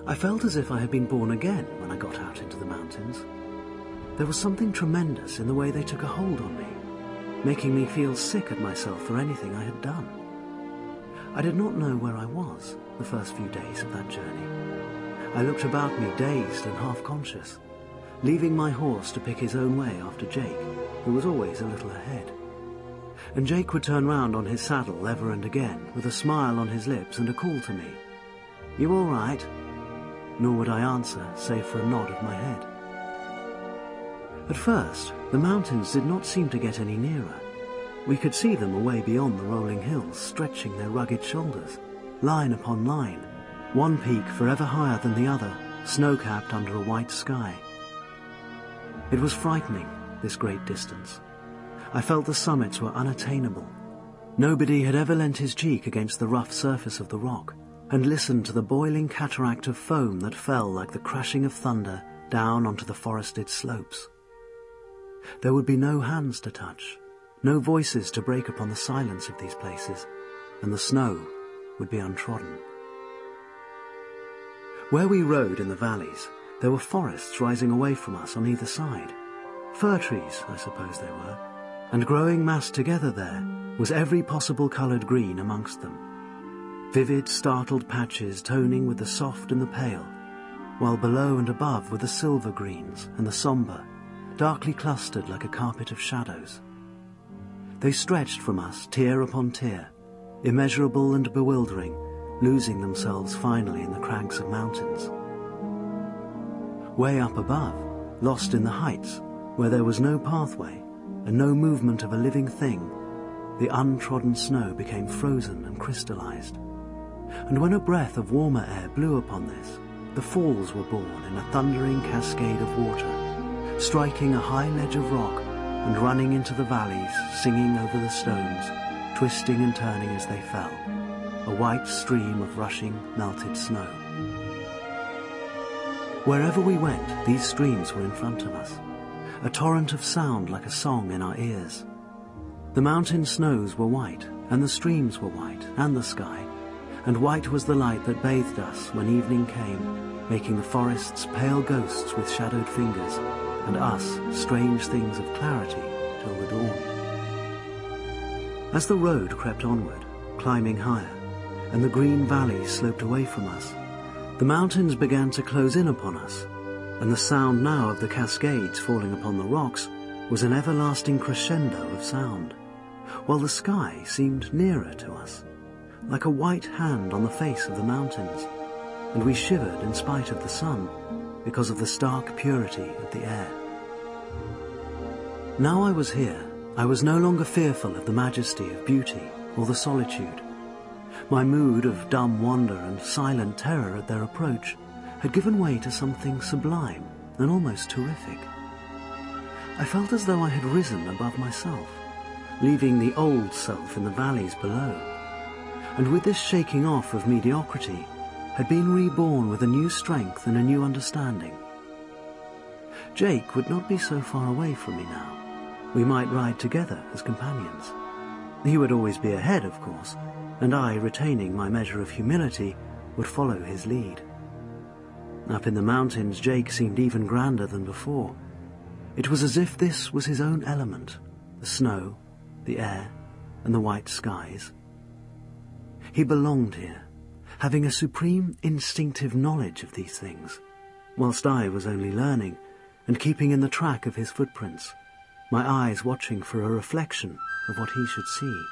I felt as if I had been born again when I got out into the mountains. There was something tremendous in the way they took a hold on me, making me feel sick at myself for anything I had done. I did not know where I was the first few days of that journey. I looked about me dazed and half-conscious, leaving my horse to pick his own way after Jake, who was always a little ahead. And Jake would turn round on his saddle ever and again, with a smile on his lips and a call to me. "You all right?" Nor would I answer, save for a nod of my head. At first, the mountains did not seem to get any nearer. We could see them away beyond the rolling hills, stretching their rugged shoulders, line upon line, one peak forever higher than the other, snow-capped under a white sky. It was frightening, this great distance. I felt the summits were unattainable. Nobody had ever leant his cheek against the rough surface of the rock and listened to the boiling cataract of foam that fell like the crashing of thunder down onto the forested slopes. There would be no hands to touch, no voices to break upon the silence of these places, and the snow would be untrodden. Where we rode in the valleys, there were forests rising away from us on either side. Fir trees, I suppose they were, and growing massed together there was every possible coloured green amongst them. Vivid, startled patches toning with the soft and the pale, while below and above were the silver greens and the sombre, darkly clustered like a carpet of shadows. They stretched from us tier upon tier, immeasurable and bewildering, losing themselves finally in the crags of mountains. Way up above, lost in the heights, where there was no pathway and no movement of a living thing, the untrodden snow became frozen and crystallized. And when a breath of warmer air blew upon this, the falls were born in a thundering cascade of water, striking a high ledge of rock and running into the valleys, singing over the stones, twisting and turning as they fell, a white stream of rushing, melted snow. Wherever we went, these streams were in front of us, a torrent of sound like a song in our ears. The mountain snows were white, and the streams were white, and the sky, and white was the light that bathed us when evening came, making the forests pale ghosts with shadowed fingers, and us strange things of clarity till the dawn. As the road crept onward, climbing higher, and the green valleys sloped away from us, the mountains began to close in upon us, and the sound now of the cascades falling upon the rocks was an everlasting crescendo of sound, while the sky seemed nearer to us, like a white hand on the face of the mountains, and we shivered in spite of the sun, because of the stark purity of the air. Now I was here, I was no longer fearful of the majesty of beauty or the solitude. My mood of dumb wonder and silent terror at their approach had given way to something sublime and almost terrific. I felt as though I had risen above myself, leaving the old self in the valleys below, and with this shaking off of mediocrity, had been reborn with a new strength and a new understanding. Jake would not be so far away from me now. We might ride together as companions. He would always be ahead, of course, and I, retaining my measure of humility, would follow his lead. Up in the mountains, Jake seemed even grander than before. It was as if this was his own element, the snow, the air, and the white skies. He belonged here, having a supreme instinctive knowledge of these things, whilst I was only learning and keeping in the track of his footprints, my eyes watching for a reflection of what he should see.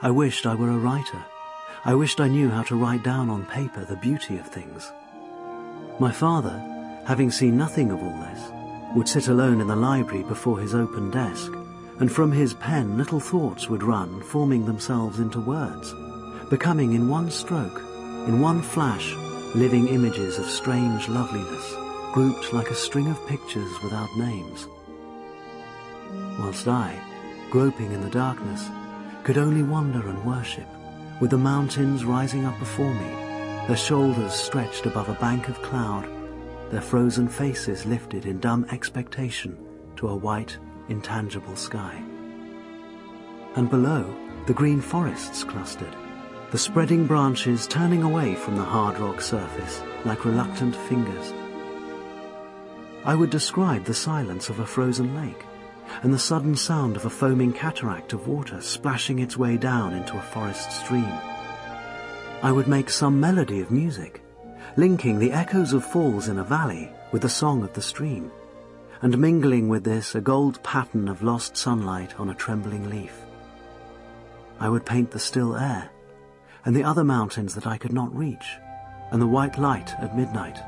I wished I were a writer. I wished I knew how to write down on paper the beauty of things. My father, having seen nothing of all this, would sit alone in the library before his open desk, and from his pen little thoughts would run, forming themselves into words, becoming in one stroke, in one flash, living images of strange loveliness, grouped like a string of pictures without names. Whilst I, groping in the darkness, could only wonder and worship, with the mountains rising up before me, their shoulders stretched above a bank of cloud, their frozen faces lifted in dumb expectation to a white, intangible sky. And below, the green forests clustered, the spreading branches turning away from the hard rock surface like reluctant fingers. I would describe the silence of a frozen lake, and the sudden sound of a foaming cataract of water splashing its way down into a forest stream. I would make some melody of music, linking the echoes of falls in a valley with the song of the stream, and mingling with this a gold pattern of lost sunlight on a trembling leaf. I would paint the still air, and the other mountains that I could not reach, and the white light at midnight,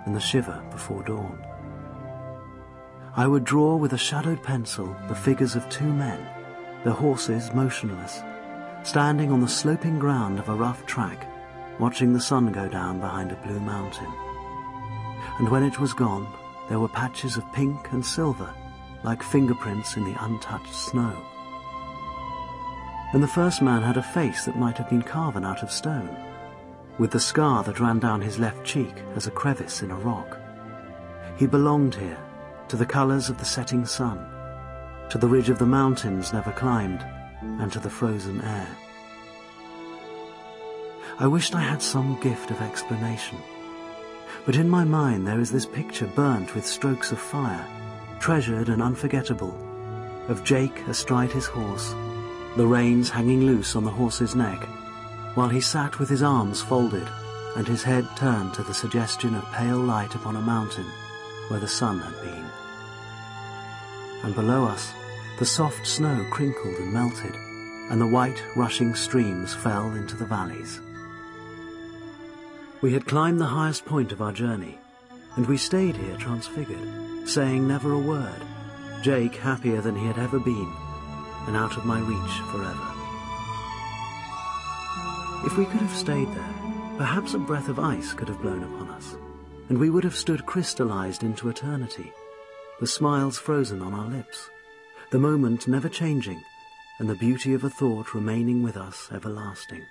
and the shiver before dawn. I would draw with a shadowed pencil the figures of two men, their horses motionless, standing on the sloping ground of a rough track, watching the sun go down behind a blue mountain. And when it was gone, there were patches of pink and silver, like fingerprints in the untouched snow. And the first man had a face that might have been carven out of stone, with the scar that ran down his left cheek as a crevice in a rock. He belonged here, to the colours of the setting sun, to the ridge of the mountains never climbed, and to the frozen air. I wished I had some gift of explanation, but in my mind there is this picture burnt with strokes of fire, treasured and unforgettable, of Jake astride his horse, the reins hanging loose on the horse's neck, while he sat with his arms folded and his head turned to the suggestion of pale light upon a mountain where the sun had been. And below us, the soft snow crinkled and melted, and the white, rushing streams fell into the valleys. We had climbed the highest point of our journey, and we stayed here transfigured, saying never a word, Jake happier than he had ever been, and out of my reach forever. If we could have stayed there, perhaps a breath of ice could have blown upon us, and we would have stood crystallized into eternity, the smiles frozen on our lips, the moment never changing, and the beauty of a thought remaining with us everlasting.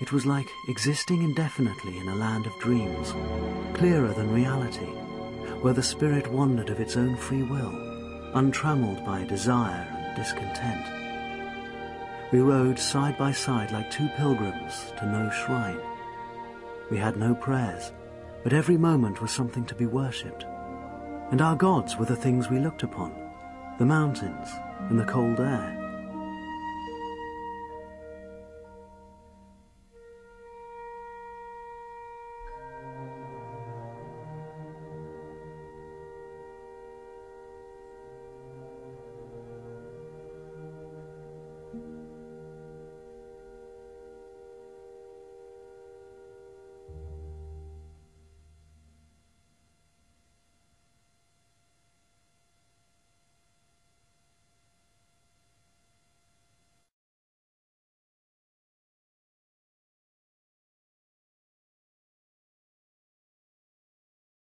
It was like existing indefinitely in a land of dreams, clearer than reality, where the spirit wandered of its own free will, untrammeled by desire and discontent. We rode side by side like two pilgrims to no shrine. We had no prayers, but every moment was something to be worshipped. And our gods were the things we looked upon, the mountains and the cold air.